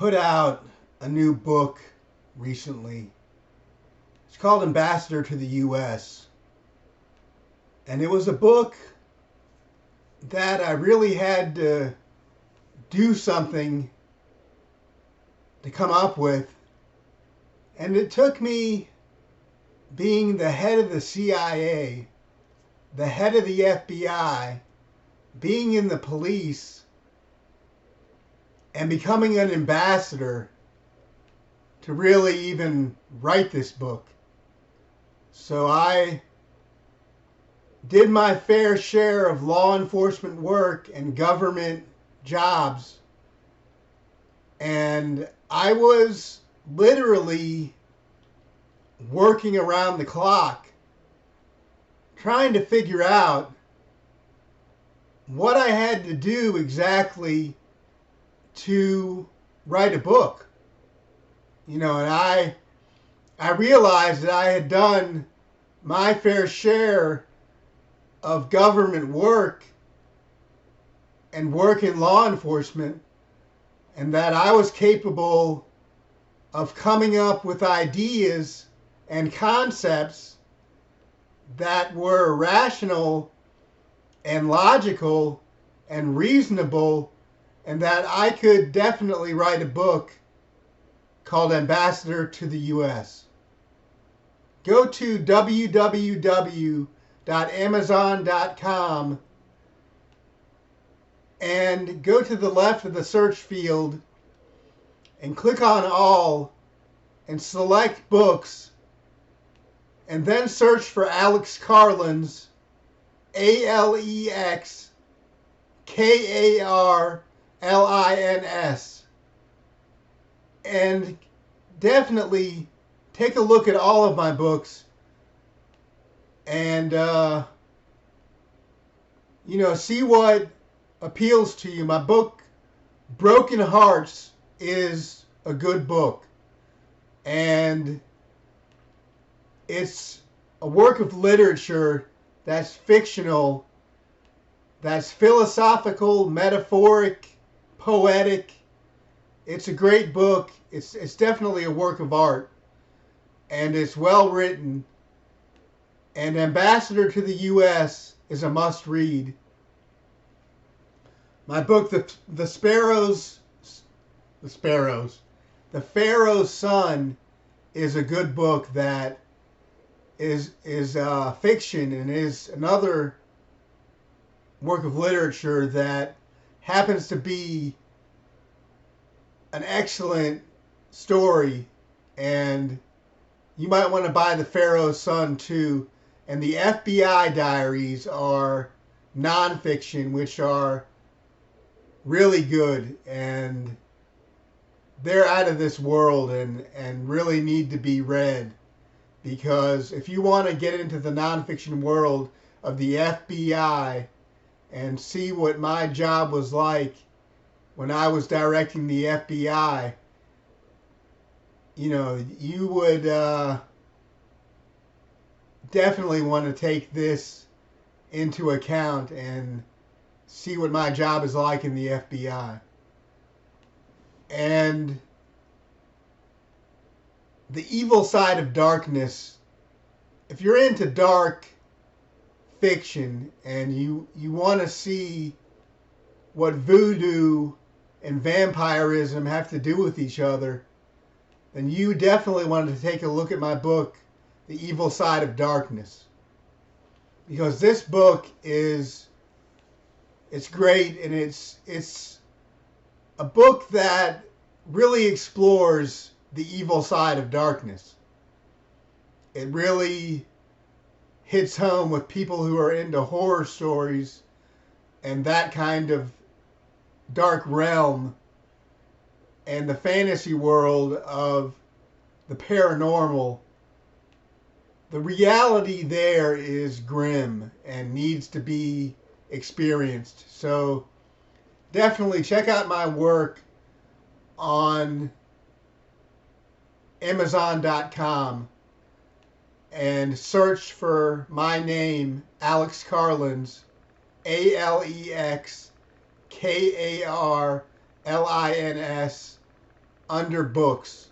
put out a new book recently. It's called Ambassador to the U.S. And it was a book that I really had to do something to come up with. And it took me being the head of the CIA, the head of the FBI, being in the police, and becoming an ambassador to really even write this book. So I did my fair share of law enforcement work and government jobs. And I was literally working around the clock trying to figure out what I had to do exactly to write a book. And I realized that I had done my fair share of government work and work in law enforcement, and that I was capable of coming up with ideas and concepts that were rational and logical and reasonable, and that I could definitely write a book called Ambassador to the U.S. Go to www.amazon.com and go to the left of the search field and click on all and select books, and then search for Alex Carlin's, AlexKarlins, and definitely take a look at all of my books and see what appeals to you. My book Broken Hearts is a good book, and it's a work of literature that's fictional, that's philosophical, metaphoric, poetic. It's a great book. It's definitely a work of art, and it's well written. And Ambassador to the U.S. is a must read. My book, The Pharaoh's Son, is a good book that is fiction and is another work of literature that happens to be an excellent story, and you might want to buy The Pharaoh's Son too. And the FBI Diaries are nonfiction, which are really good, and they're out of this world and really need to be read. Because if you want to get into the nonfiction world of the FBI and see what my job was like when I was directing the FBI, you would definitely want to take this into account and see what my job is like in the FBI. And The Evil Side of Darkness. If you're into dark fiction and you want to see what voodoo and vampirism have to do with each other, then you definitely want to take a look at my book, The Evil Side of Darkness. Because this book it's great, and it's a book that really explores the evil side of darkness. It really hits home with people who are into horror stories and that kind of dark realm and the fantasy world of the paranormal. The reality there is grim and needs to be experienced. So definitely check out my work on Amazon.com and search for my name, Alex Carlins, AlexKarlins, under books.